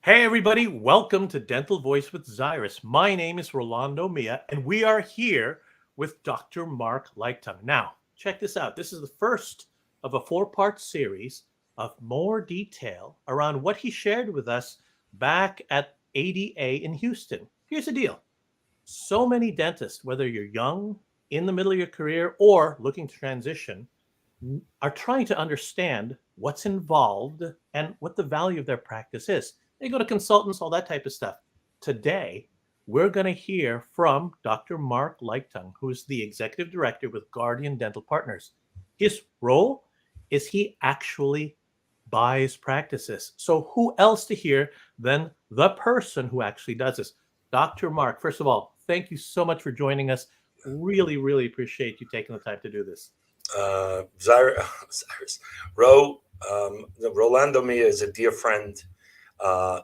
Hey, everybody, welcome to Dental Voice with Xyrus. My name is Rolando Mia, and we are here with Dr. Marc Liechtung. Now, check this out. This is the first of a four-part series of more detail around what he shared with us back at ADA in Houston. Here's the deal. So many dentists, whether you're young, in the middle of your career, or looking to transition, are trying to understand what's involved and what the value of their practice is. They go to consultants, all that type of stuff. Today, we're going to hear from Dr. Marc Liechtung, who's the executive director with Guardian Dental Partners. His role is he actually buys practices. So who else to hear than the person who actually does this? Dr. Marc, first of all, thank you so much for joining us. Really, really appreciate you taking the time to do this. Xyrus, Rolando Mia is a dear friend,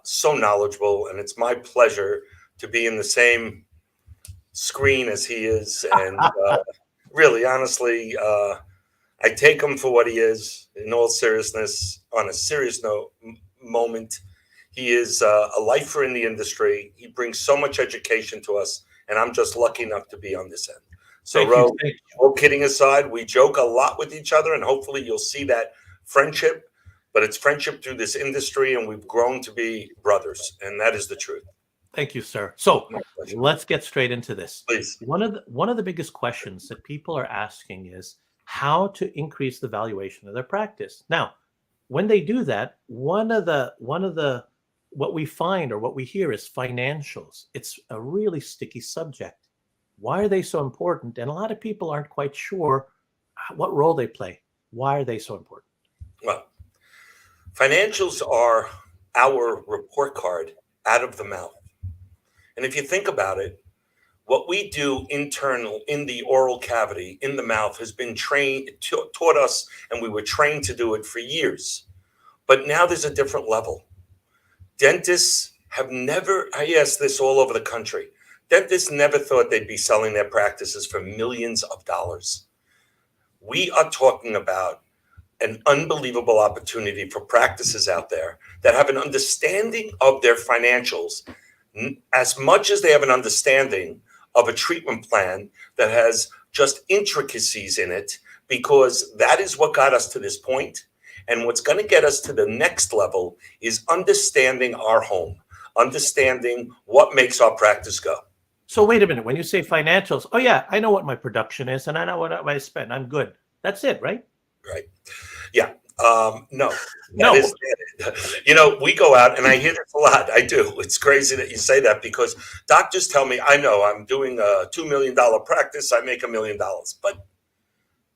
so knowledgeable, and it's my pleasure to be in the same screen as he is. And really, honestly, I take him for what he is. In all seriousness, on a serious moment, he is a lifer in the industry. He brings so much education to us, and I'm just lucky enough to be on this end. So, Ro, all kidding aside, we joke a lot with each other, and hopefully you'll see that friendship, but it's friendship through this industry, and we've grown to be brothers, and that is the truth. Thank you, sir. So let's get straight into this. Please. One of the biggest questions that people are asking is how to increase the valuation of their practice. Now, when they do that, one of the what we find or what we hear is financials. It's a really sticky subject. Why are they so important? And a lot of people aren't quite sure what role they play. Why are they so important? Well, financials are our report card out of the mouth. And if you think about it, what we do internal in the oral cavity, in the mouth, has been taught us, and we were trained to do it for years. But now there's a different level. Dentists have never, I ask this all over the country, dentists never thought they'd be selling their practices for millions of dollars. We are talking about an unbelievable opportunity for practices out there that have an understanding of their financials as much as they have an understanding of a treatment plan that has just intricacies in it, because that is what got us to this point. And what's going to get us to the next level is understanding our home, understanding what makes our practice go. So wait a minute. When you say financials, oh yeah, I know what my production is and I know what I spend. I'm good. That's it, right? Right. Yeah. No. We go out, and I hear this a lot. I do. It's crazy that you say that, because doctors tell me, I know I'm doing a $2 million practice, I make $1 million. But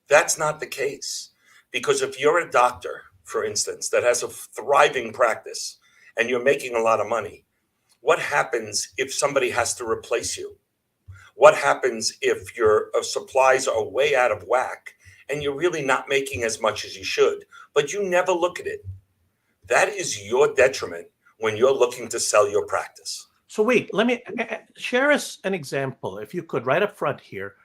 that's not the case. Because if you're a doctor, for instance, that has a thriving practice and you're making a lot of money, what happens if somebody has to replace you? What happens if your supplies are way out of whack and you're really not making as much as you should, but you never look at it? That is your detriment when you're looking to sell your practice. So wait, let me share us an example, if you could, right up front here.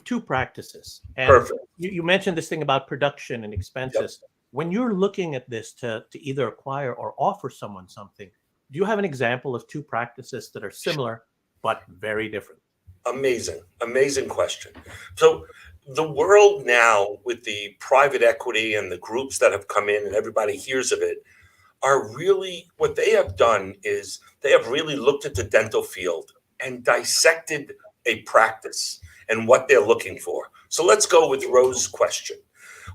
Two practices. And perfect. You mentioned this thing about production and expenses. Yep. When you're looking at this to either acquire or offer someone something, do you have an example of two practices that are similar but very different? Amazing question. So the world now, with the private equity and the groups that have come in and everybody hears of it, are really, what they have done is they have really looked at the dental field and dissected a practice and what they're looking for. So let's go with Rose's question.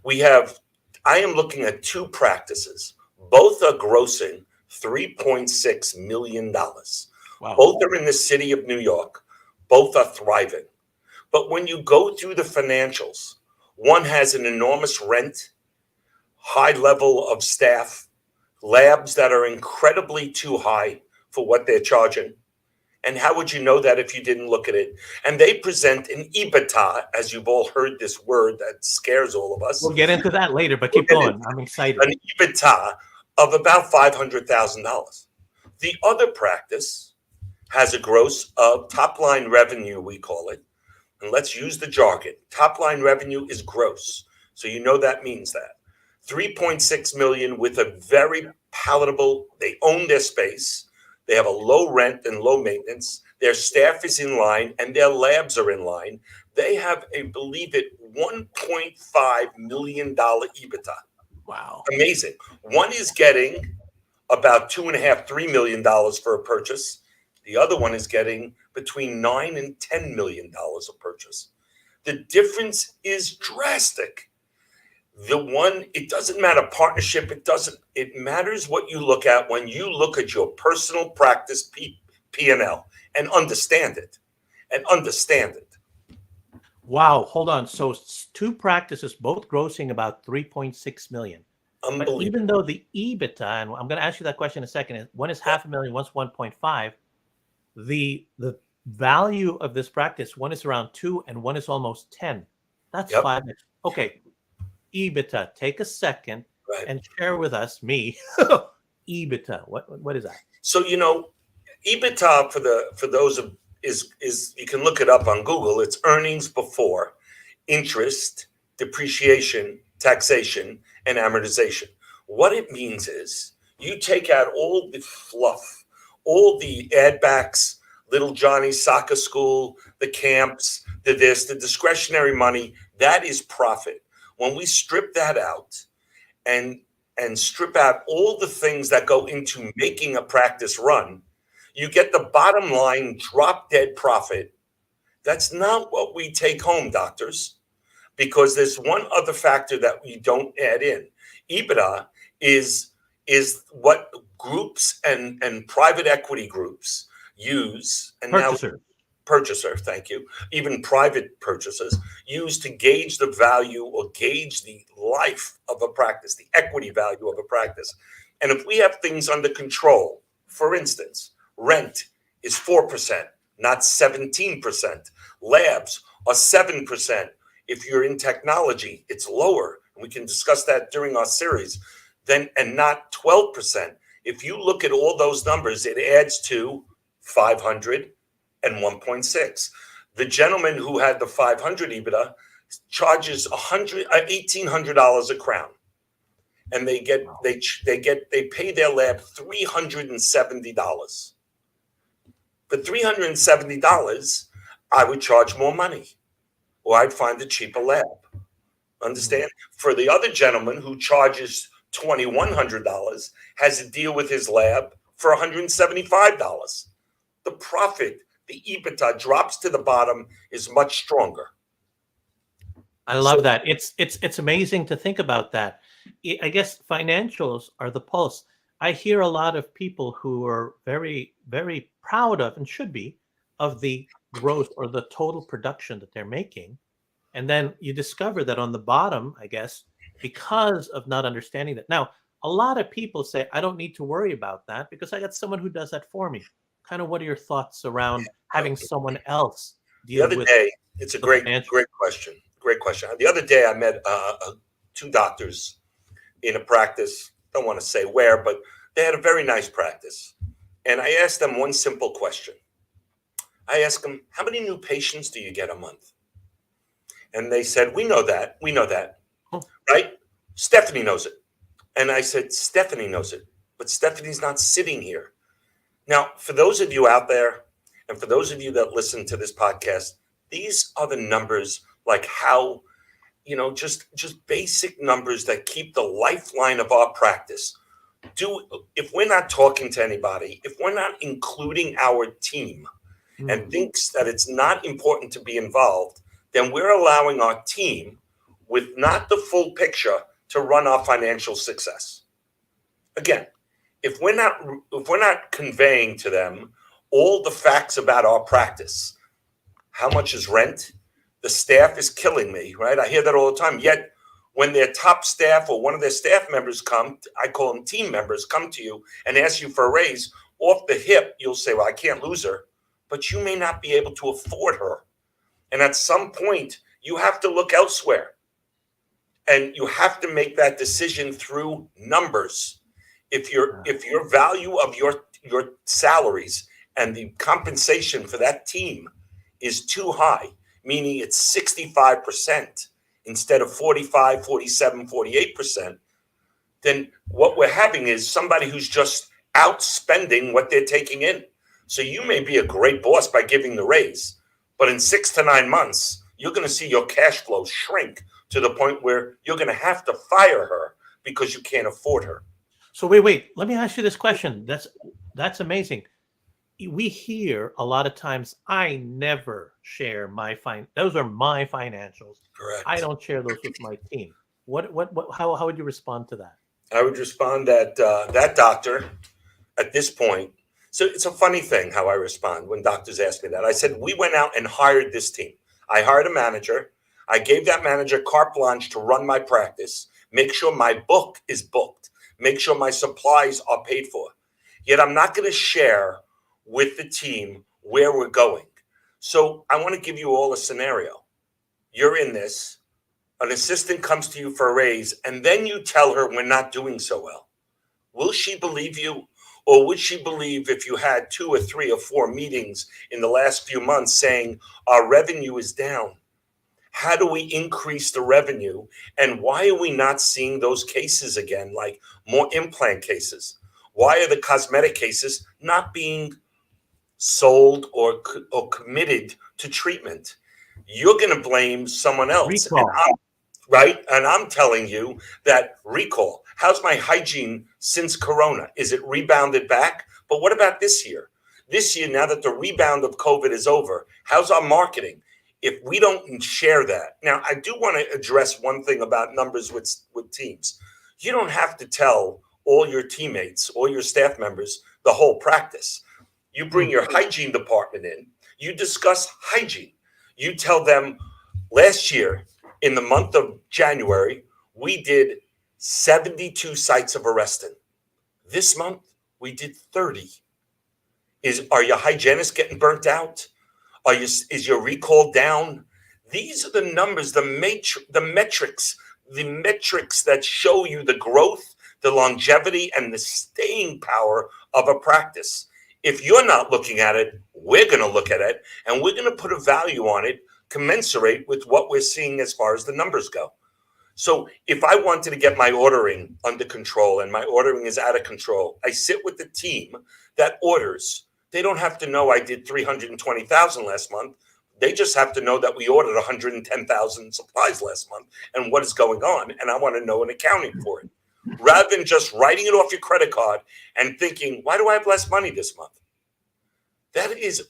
I am looking at two practices. Both are grossing $3.6 million. Wow. Both are in the city of New York. Both are thriving. But when you go through the financials, one has an enormous rent, high level of staff, labs that are incredibly too high for what they're charging. And how would you know that if you didn't look at it? And they present an EBITDA, as you've all heard this word that scares all of us. We'll get into that later, but keep going. I'm excited. An EBITDA of about $500,000. The other practice has a gross of top-line revenue, we call it. And let's use the jargon. Top-line revenue is gross. So you know that means that. 3.6 million with a very palatable, they own their space. They have a low rent and low maintenance. Their staff is in line and their labs are in line. They have a, believe it, $1.5 million EBITDA. Wow. Amazing. One is getting about $2.5–3 million for a purchase. The other one is getting between $9 and $10 million a purchase. The difference is drastic. The one, it doesn't matter partnership. It matters what you look at when you look at your personal practice P&L and understand it. Wow. Hold on. So two practices, both grossing about 3.6 million. But Unbelievable. even though the EBITDA, and I'm going to ask you that question in a second, one is 500,000, one's 1.5. The value of this practice, one is around 2 and one is almost 10. That's Yep. 5x. Okay. EBITDA. Take a second and share with us, me, EBITDA. What is that? So, EBITDA for those of is you can look it up on Google. It's earnings before interest, depreciation, taxation, and amortization. What it means is you take out all the fluff, all the add backs, little Johnny's soccer school, the camps, the discretionary money, that is profit. When we strip that out and strip out all the things that go into making a practice run, you get the bottom line drop dead profit. That's not what we take home, doctors, because there's one other factor that we don't add in. EBITDA is what groups and private equity groups use, and purchaser, thank you, even private purchasers use to gauge the value or gauge the life of a practice, the equity value of a practice. And if we have things under control, for instance, rent is 4%, not 17%. Labs are 7%. If you're in technology, it's lower. And we can discuss that during our series. And not 12%. If you look at all those numbers, it adds to 500 and 1.6. The gentleman who had the 500 EBITDA charges $1,800 a crown, and they pay their lab $370. For $370, I would charge more money, or I'd find a cheaper lab. Understand? For the other gentleman who charges $2,100, has a deal with his lab for $175. The profit, the EBITDA drops to the bottom, is much stronger. I love that. It's amazing to think about that. I guess financials are the pulse. I hear a lot of people who are very, very proud of, and should be, of the growth or the total production that they're making. And then you discover that on the bottom, I guess, because of not understanding that. Now, a lot of people say, I don't need to worry about that because I got someone who does that for me. Kind of what are your thoughts around having someone else deal with? The other day, it's a great question. Great question. The other day, I met two doctors in a practice. Don't want to say where, but they had a very nice practice. And I asked them one simple question. I asked them, how many new patients do you get a month? And they said, we know that. Right? Stephanie knows it. And I said, Stephanie knows it. But Stephanie's not sitting here. Now, for those of you out there, and for those of you that listen to this podcast, these are the numbers, like how, just basic numbers that keep the lifeline of our practice. If we're not talking to anybody, if we're not including our team and thinks that it's not important to be involved, then we're allowing our team with not the full picture to run our financial success. Again, if we're not conveying to them all the facts about our practice, how much is rent? The staff is killing me, right? I hear that all the time. Yet when their top staff or one of their staff members come, I call them team members, come to you and ask you for a raise, off the hip, you'll say, well, I can't lose her, but you may not be able to afford her. And at some point, you have to look elsewhere. And you have to make that decision through numbers. If your value of your salaries and the compensation for that team is too high, meaning it's 65% instead of 45, 47, 48%, then what we're having is somebody who's just outspending what they're taking in. So you may be a great boss by giving the raise, but in 6 to 9 months, you're going to see your cash flow shrink to the point where you're going to have to fire her because you can't afford her. So wait. Let me ask you this question. That's amazing. We hear a lot of times, I never share those are my financials. Correct. I don't share those with my team. How would you respond to that? I would respond that that doctor at this point. So it's a funny thing how I respond when doctors ask me that. I said, we went out and hired this team. I hired a manager. I gave that manager carte blanche to run my practice, make sure my book is booked, make sure my supplies are paid for. Yet I'm not going to share with the team where we're going. So I want to give you all a scenario. You're in this. An assistant comes to you for a raise, and then you tell her we're not doing so well. Will she believe you? Or would she believe if you had 2 or 3 or 4 meetings in the last few months saying our revenue is down? How do we increase the revenue? And why are we not seeing those cases again, like more implant cases? Why are the cosmetic cases not being sold or committed to treatment? You're going to blame someone else. Right? And I'm telling you that recall. How's my hygiene since Corona? Is it rebounded back? But what about this year? This year, now that the rebound of COVID is over, how's our marketing? If we don't share that. Now, I do want to address one thing about numbers with teams. You don't have to tell all your teammates, all your staff members, the whole practice. You bring your hygiene department in. You discuss hygiene. You tell them last year, in the month of January, we did 72 sites of arresting. This month, we did 30. Are your hygienists getting burnt out? Is your recall down? These are the numbers, the metrics that show you the growth, the longevity, and the staying power of a practice. If you're not looking at it, we're going to look at it, and we're going to put a value on it commensurate with what we're seeing as far as the numbers go. So if I wanted to get my ordering under control and my ordering is out of control, I sit with the team that orders. They don't have to know I did 320,000 last month. They just have to know that we ordered 110,000 supplies last month and what is going on. And I want to know an accounting for it, rather than just writing it off your credit card and thinking, why do I have less money this month?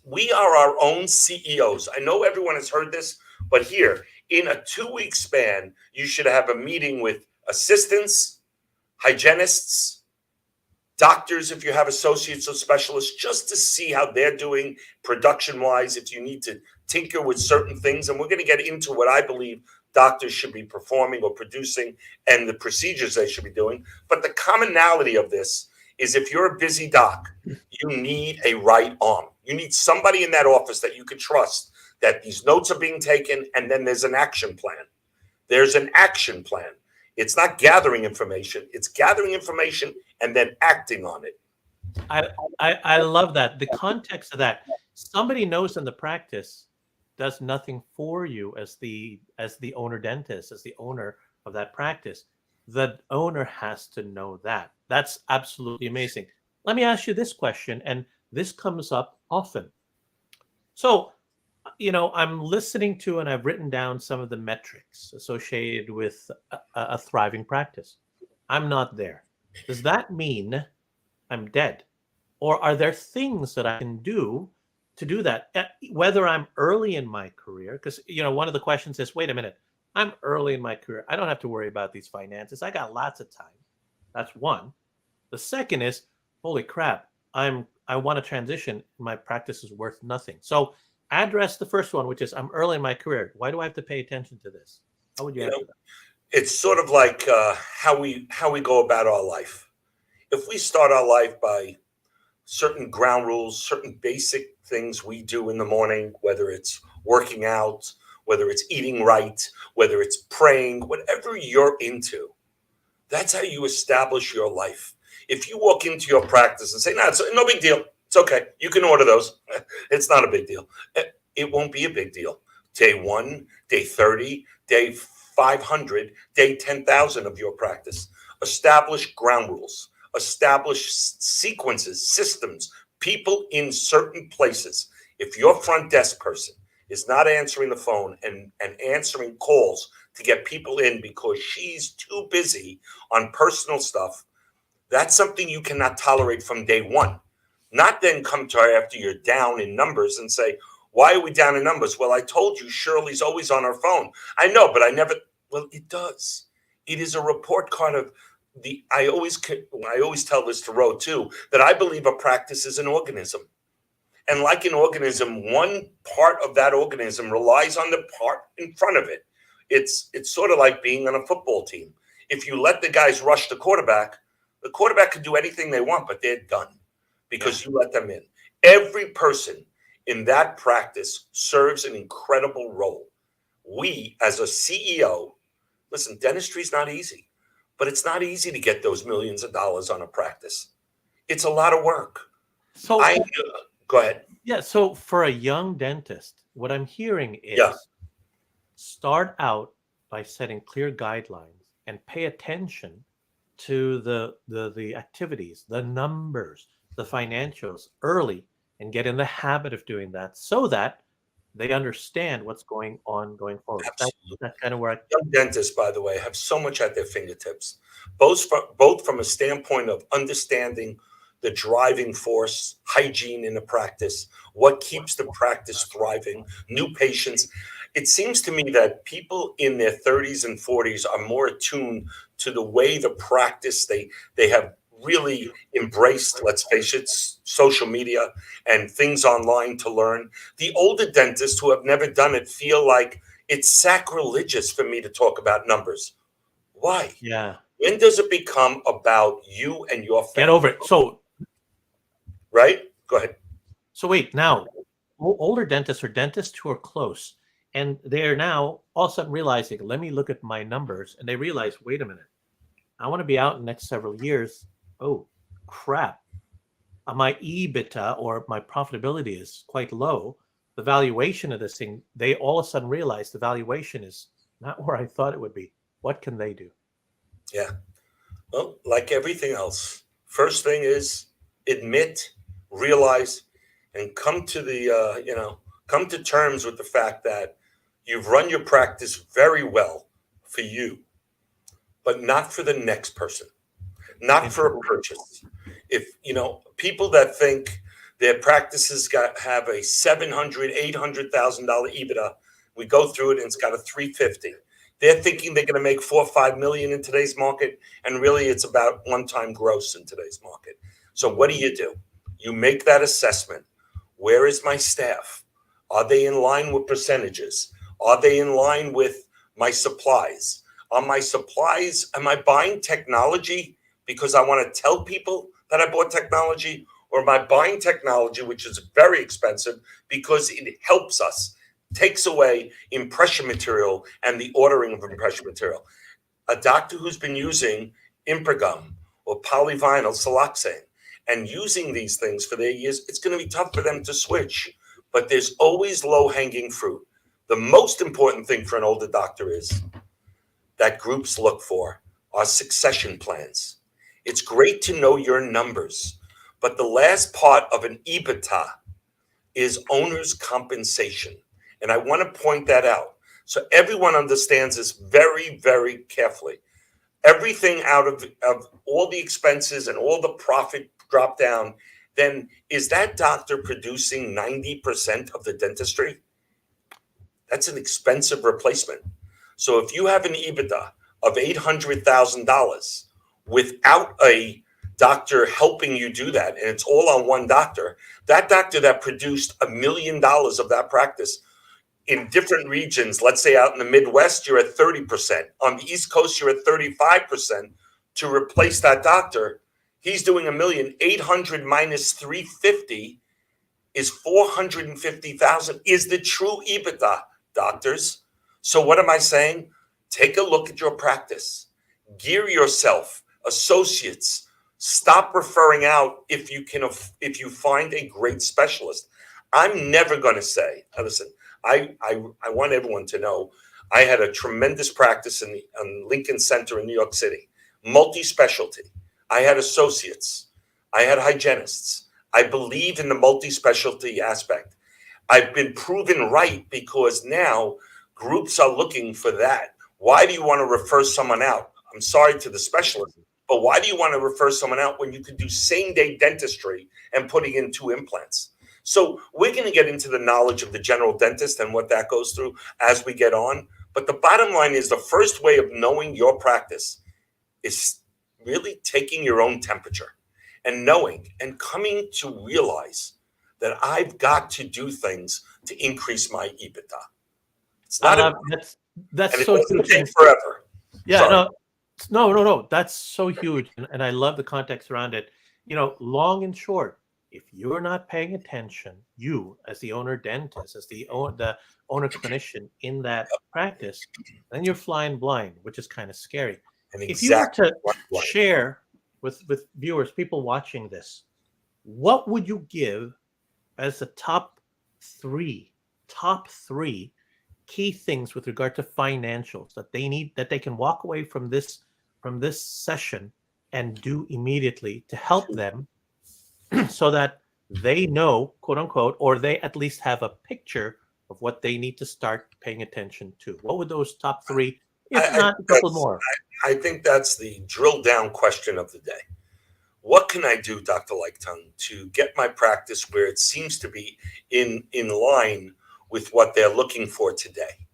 We are our own CEOs. I know everyone has heard this, but here, in a 2-week span, you should have a meeting with assistants, hygienists, doctors, if you have associates or specialists, just to see how they're doing production-wise, if you need to tinker with certain things. And we're going to get into what I believe doctors should be performing or producing and the procedures they should be doing. But the commonality of this is if you're a busy doc, you need a right arm. You need somebody in that office that you could trust, that these notes are being taken, and then there's an action plan. There's an action plan. It's not gathering information. It's gathering information and then acting on it. I love that. The context of that. Somebody knows in the practice does nothing for you as the owner dentist, as the owner of that practice. The owner has to know that. That's absolutely amazing. Let me ask you this question, and this comes up often. So, I'm listening to and I've written down some of the metrics associated with a thriving practice. I'm not there. Does that mean I'm dead? Or are there things that I can do to do that? Whether I'm early in my career, because, one of the questions is, wait a minute, I'm early in my career. I don't have to worry about these finances. I got lots of time. That's one. The second is, holy crap, I want to transition. My practice is worth nothing. So address the first one, which is I'm early in my career. Why do I have to pay attention to this? How would you answer that? It's sort of like how we go about our life. If we start our life by certain ground rules, certain basic things we do in the morning, whether it's working out, whether it's eating right, whether it's praying, whatever you're into, that's how you establish your life. If you walk into your practice and say, no, it's no big deal. It's okay. You can order those. It's not a big deal. It won't be a big deal. Day 1, day 30, day 500, day 10,000 of your practice. Establish ground rules. establish sequences, systems, people in certain places. If your front desk person is not answering the phone and answering calls to get people in because she's too busy on personal stuff, that's something you cannot tolerate from day one. Not then come to her after you're down in numbers and say, why are we down in numbers? Well, I told you Shirley's always on her phone. I know, but I never. Well, it does. It is a report card of the. I always tell this to Ro too, that I believe a practice is an organism. And like an organism, one part of that organism relies on the part in front of it. It's sort of like being on a football team. If you let the guys rush the quarterback can do anything they want, but they're done because you let them in. Every person in that practice serves an incredible role. We, as a CEO, listen, dentistry is not easy, but it's not easy to get those millions of dollars on a practice. It's a lot of work. So go ahead. Yeah. So for a young dentist, what I'm hearing is start out by setting clear guidelines and pay attention to the activities, the numbers, the financials early, and get in the habit of doing that so that they understand what's going on going forward. That's kind of where young dentists, by the way, have so much at their fingertips, both from a standpoint of understanding the driving force, hygiene in the practice, what keeps the practice thriving, new patients. It seems to me that people in their 30s and 40s are more attuned to the way the practice they have really embraced, let's face it, social media and things online to learn. The older dentists who have never done it feel like it's sacrilegious for me to talk about numbers. Why? Yeah. When does it become about you and your family? Get over it. So, right? Go ahead. So wait, now older dentists or dentists who are close, and they're now all of a sudden realizing, let me look at my numbers, and they realize, wait a minute, I want to be out in the next several years. Oh, crap. My EBITDA or my profitability is quite low. The valuation of this thing, they all of a sudden realize the valuation is not where I thought it would be. What can they do? Yeah. Well, like everything else, first thing is admit, realize, and come to terms with the fact that you've run your practice very well for you, but not for the next person, not for a purchase. If people that think their practices have a $700,000, $800,000 EBITDA, we go through it and it's got a 350. They're thinking they're going to make 4 or 5 million in today's market, and really it's about one-time gross in today's market. So what do? You make that assessment. Where is my staff? Are they in line with percentages? Are they in line with my supplies? Are my supplies, am I buying technology because I want to tell people that I bought technology? Or am I buying technology, which is very expensive, because it helps us, takes away impression material and the ordering of impression material? A doctor who's been using Improgum or polyvinyl siloxane and using these things for their years, it's going to be tough for them to switch. But there's always low-hanging fruit. The most important thing for an older doctor is that groups look for are succession plans. It's great to know your numbers, but the last part of an EBITDA is owner's compensation. And I want to point that out so everyone understands this very, very carefully. Everything out of all the expenses and all the profit drop down, then is that doctor producing 90% of the dentistry? That's an expensive replacement. So if you have an EBITDA of $800,000 without a doctor helping you do that, and it's all on one doctor, that doctor that produced $1 million of that practice in different regions, let's say out in the Midwest, you're at 30%. On the East Coast, you're at 35%. To replace that doctor, he's doing $1 million. 800 minus 350 is 450,000 is the true EBITDA, doctors. So what am I saying? Take a look at your practice. Gear yourself, associates. Stop referring out if you find a great specialist. I'm never going to say, listen, I want everyone to know I had a tremendous practice in Lincoln Center in New York City, multi-specialty. I had associates. I had hygienists. I believe in the multi-specialty aspect. I've been proven right because now groups are looking for that. Why do you want to refer someone out? I'm sorry to the specialist, but why do you want to refer someone out when you can do same-day dentistry and putting in 2 implants? So we're going to get into the knowledge of the general dentist and what that goes through as we get on. But the bottom line is the first way of knowing your practice is really taking your own temperature and knowing and coming to realize that I've got to do things to increase my EBITDA. It's not that's and it so doesn't huge. take forever. Yeah, Sorry. no. That's so huge, and I love the context around it. Long and short, if you're not paying attention, you as the owner dentist, as the owner clinician in that practice, then you're flying blind, which is kind of scary. And If you were exactly to share with viewers, people watching this, what would you give as the top three key things with regard to financials that they need, that they can walk away from this session and do immediately to help them so that they know, quote unquote, or they at least have a picture of what they need to start paying attention to? What would those top 3, if not a couple more? I think that's the drill down question of the day. What can I do, Dr. Liechtung, to get my practice where it seems to be in line with what they're looking for today?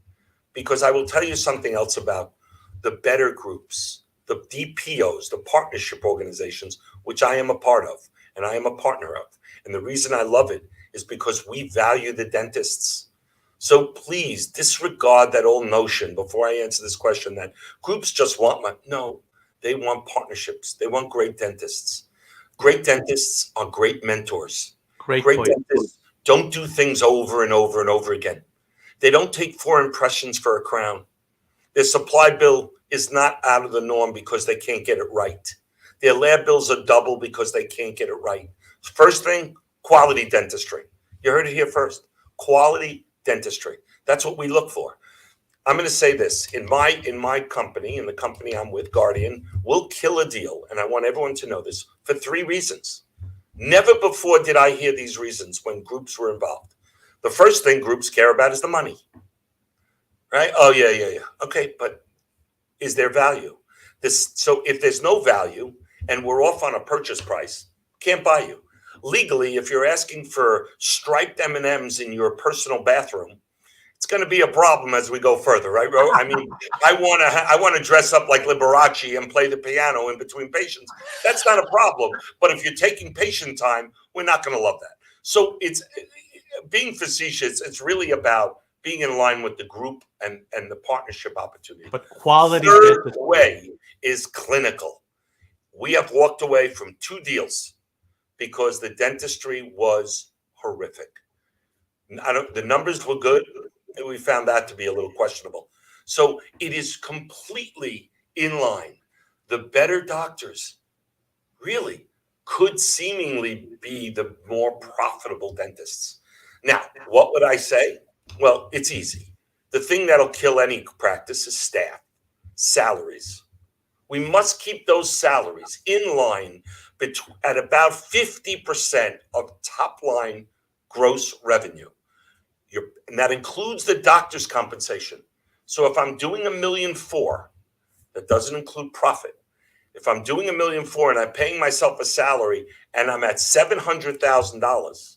Because I will tell you something else about the better groups, the DPOs, the partnership organizations, which I am a part of and I am a partner of. And the reason I love it is because we value the dentists. So please disregard that old notion before I answer this question that groups just want money. No, they want partnerships. They want great dentists. Great dentists are great mentors. Great dentists don't do things over and over and over again. They don't take 4 impressions for a crown. Their supply bill is not out of the norm because they can't get it right. Their lab bills are double because they can't get it right. First thing, quality dentistry. You heard it here first. Quality dentistry. That's what we look for. I'm going to say this. In my company, in the company I'm with, Guardian, we'll kill a deal. And I want everyone to know this for 3 reasons. Never before did I hear these reasons when groups were involved. The first thing groups care about is the money. Right? Oh, yeah. Okay, but is there value? So if there's no value and we're off on a purchase price, can't buy you. Legally, if you're asking for striped M&Ms in your personal bathroom, it's going to be a problem as we go further, right? I mean, I want to dress up like Liberace and play the piano in between patients. That's not a problem. But if you're taking patient time, we're not going to love that. So it's being facetious. It's really about being in line with the group and the partnership opportunity. But quality. Third way is clinical. We have walked away from 2 deals because the dentistry was horrific. The numbers were good. And we found that to be a little questionable. So it is completely in line. The better doctors really could seemingly be the more profitable dentists. Now, what would I say? Well, it's easy. The thing that'll kill any practice is staff, salaries. We must keep those salaries in line at about 50% of top line gross revenue. And that includes the doctor's compensation. So if I'm doing $1.4 million, that doesn't include profit. If I'm doing $1.4 million and I'm paying myself a salary and I'm at $700,000,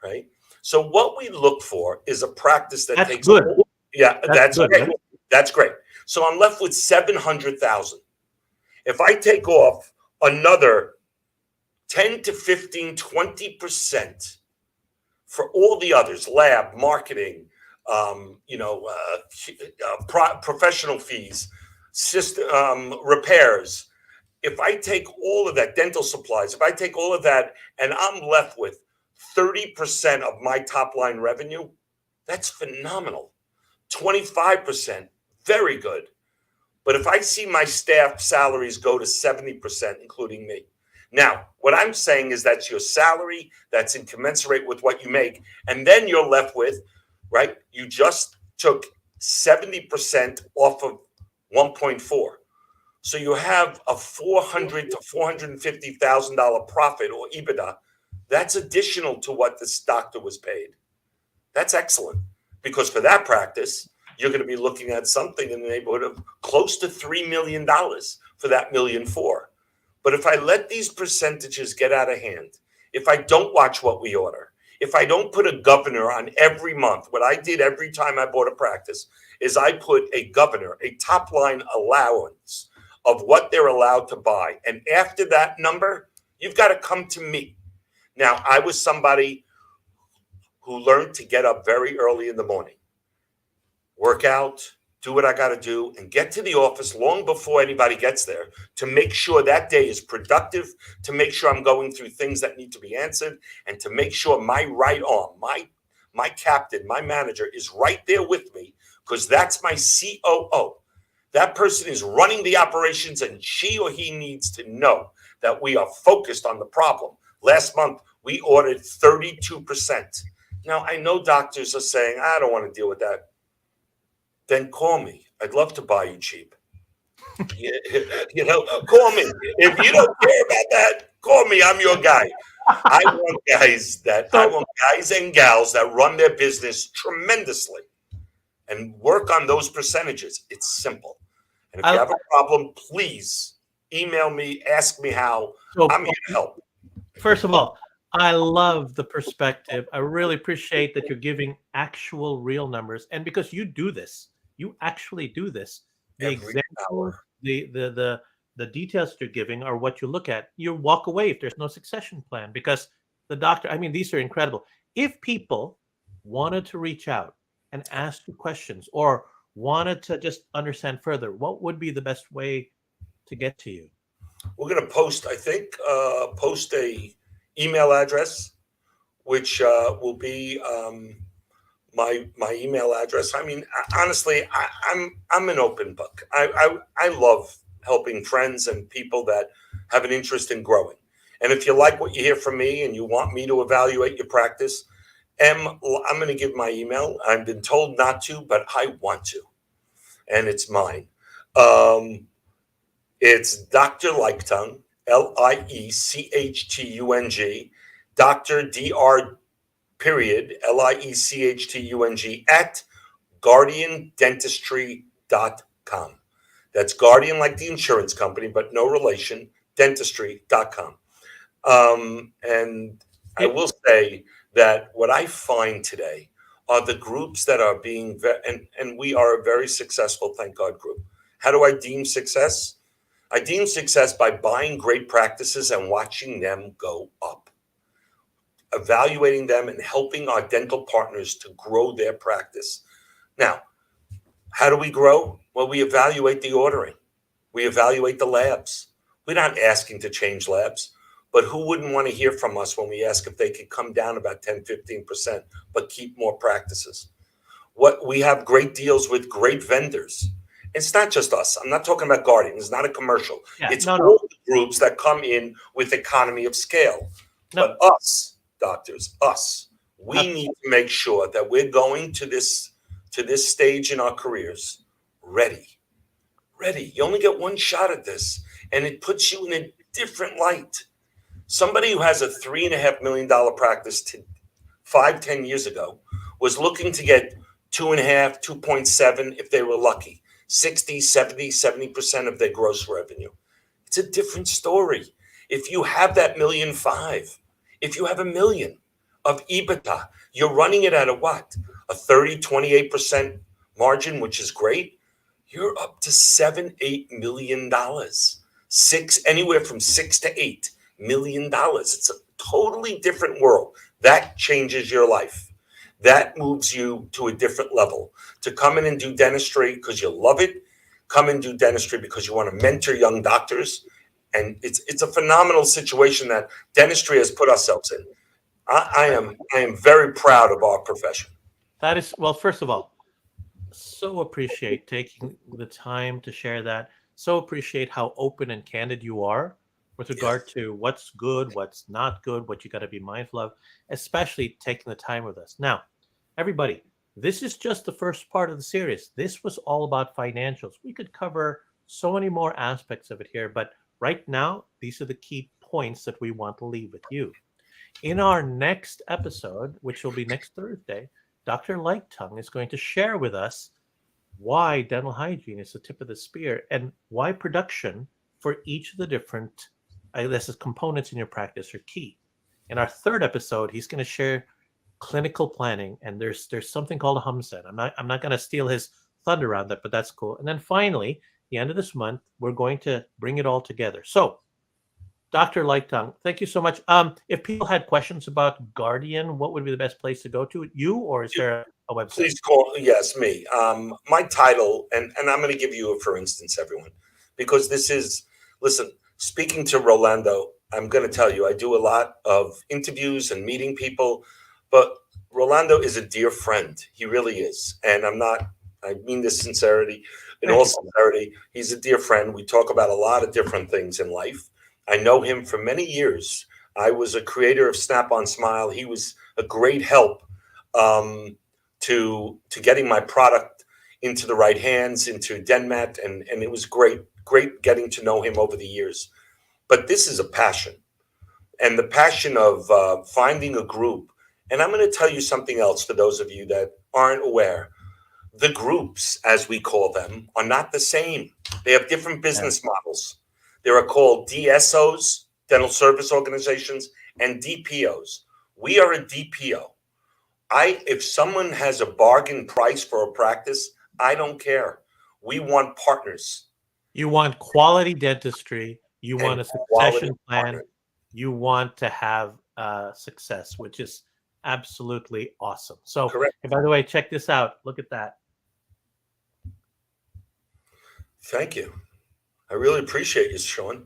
right? So what we look for is a practice that takes good. Yeah, that's good, great. Right? That's great. So I'm left with $700,000. If I take off another 10 to 15, 20% for all the others, lab, marketing, professional fees, system repairs. If I take all of that, dental supplies, if I take all of that and I'm left with 30% of my top line revenue, that's phenomenal. 25%, very good. But if I see my staff salaries go to 70%, including me, now, what I'm saying is that's your salary, that's incommensurate with what you make. And then you're left with, right? You just took 70% off of 1.4. So you have a $400,000 to $450,000 profit or EBITDA. That's additional to what this doctor was paid. That's excellent, because for that practice, you're going to be looking at something in the neighborhood of close to $3 million for that $1.4 million. But if I let these percentages get out of hand, if I don't watch what we order, if I don't put a governor on every month, what I did every time I bought a practice is I put a governor, a top line allowance of what they're allowed to buy. And after that number, you've got to come to me. Now, I was somebody who learned to get up very early in the morning, work out, do what I got to do, and get to the office long before anybody gets there to make sure that day is productive, to make sure I'm going through things that need to be answered, and to make sure my right arm, my captain, my manager is right there with me, because that's my COO. That person is running the operations, and she or he needs to know that we are focused on the problem. Last month, we ordered 32%. Now, I know doctors are saying, I don't want to deal with that. Then call me. I'd love to buy you cheap. You know, call me. If you don't care about that, call me. I'm your guy. I want guys and gals that run their business tremendously and work on those percentages. It's simple. And if you have a problem, please email me, ask me how. I'm here to help. First of all, I love the perspective. I really appreciate that you're giving actual real numbers. And because you do this, you actually do this. The example, the details you're giving are what you look at. You walk away if there's no succession plan, because the doctor, I mean, these are incredible. If people wanted to reach out and ask you questions or wanted to just understand further, what would be the best way to get to you? We're going to post, I think, post a email address, which will be my email address. I mean, honestly, I'm an open book. I love helping friends and people that have an interest in growing. And if you like what you hear from me and you want me to evaluate your practice, I'm going to give my email. I've been told not to, but I want to, and it's mine. It's Dr. Liechtung, Liechtung, Dr. Dr. Period, Liechtung at guardiandentistry.com. That's Guardian like the insurance company, but no relation, dentistry.com. And I will say that what I find today are the groups that are being, and we are a very successful, thank God, group. How do I deem success? I deem success by buying great practices and watching them go up, evaluating them and helping our dental partners to grow their practice. Now, how do we grow? Well, we evaluate the ordering. We evaluate the labs. We're not asking to change labs, but who wouldn't want to hear from us when we ask if they could come down about 10, 15%, but keep more practices? What we have great deals with great vendors. It's not just us. I'm not talking about Guardian. It's not a commercial. It's all the groups that come in with economy of scale. But us, doctors, we need to make sure that we're going to this stage in our careers ready. You only get one shot at this, and it puts you in a different light. Somebody who has a $3.5 million practice 5-10 years ago was looking to get 2.5, 2.7 if they were lucky. 60, 70, 70% of their gross revenue. It's a different story. If you have that $1.5 million, if you have $1 million of EBITDA, you're running it at a what? A 30, 28% margin, which is great. You're up to $7-8 million. Anywhere from $6 to $8 million. It's a totally different world. That changes your life. That moves you to a different level. To come in and do dentistry because you love it, come and do dentistry because you want to mentor young doctors. And it's a phenomenal situation that dentistry has put ourselves in. I am very proud of our profession. That is, well, first of all, so appreciate taking the time to share that. So appreciate how open and candid you are with regard to what's good, what's not good, what you got to be mindful of, especially taking the time with us. Now, everybody, this is just the first part of the series. This was all about financials. We could cover so many more aspects of it here. But right now, these are the key points that we want to leave with you. In our next episode, which will be next Thursday, Dr. Liechtung is going to share with us why dental hygiene is the tip of the spear and why production for each of the different components in your practice are key. In our third episode, he's going to share clinical planning, and there's something called a hum set. I'm not going to steal his thunder on that, but that's cool. And then finally, the end of this month, we're going to bring it all together. So, Dr. Liechtung, thank you so much. If people had questions about Guardian, what would be the best place to go to? You, or is there a website? Please call. Yes, me. My title, and I'm going to give you a for instance, everyone, because this is, listen, speaking to Rolando, I'm going to tell you, I do a lot of interviews and meeting people, but Rolando is a dear friend. He really is. And I mean this sincerity, in all sincerity. He's a dear friend. We talk about a lot of different things in life. I know him for many years. I was a creator of Snap-on Smile. He was a great help to getting my product into the right hands, into Denmat, and it was great getting to know him over the years. But this is a passion, and the passion of finding a group. And I'm going to tell you something else for those of you that aren't aware. The groups, as we call them, are not the same. They have different business models. There are called DSOs, dental service organizations, and DPOs. We are a DPO. If someone has a bargain price for a practice, I don't care. We want partners. You want quality dentistry. You And want a succession plan. partner. You want to have success, which is absolutely awesome. So, Correct. and by the way, check this out. Look at that. Thank you. I really appreciate you, Sean.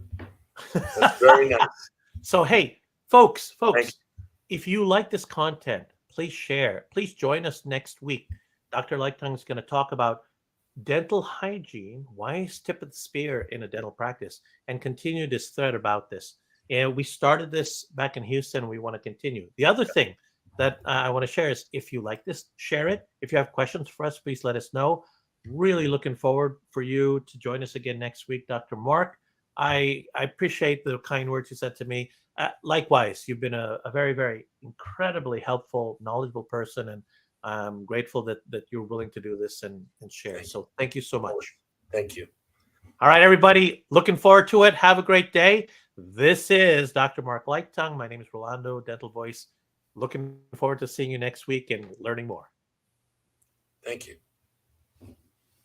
That's very nice. So, hey, folks, Thank you. if you like this content, please share. Please join us next week. Dr. Liechtung is going to talk about dental hygiene, why is tip of the spear in a dental practice, and continue this thread about this. And we started this back in Houston. We want to continue. The other thing that I want to share is if you like this, share it. If you have questions for us, please let us know. Really looking forward for you to join us again next week, Dr. Mark. I appreciate the kind words you said to me. Likewise, you've been a very, very incredibly helpful, knowledgeable person, and I'm grateful that you're willing to do this and share. So thank you so much. Thank you. All right, everybody. Looking forward to it. Have a great day. This is Dr. Marc Liechtung. My name is Rolando, Dental Voice. Looking forward to seeing you next week and learning more. Thank you.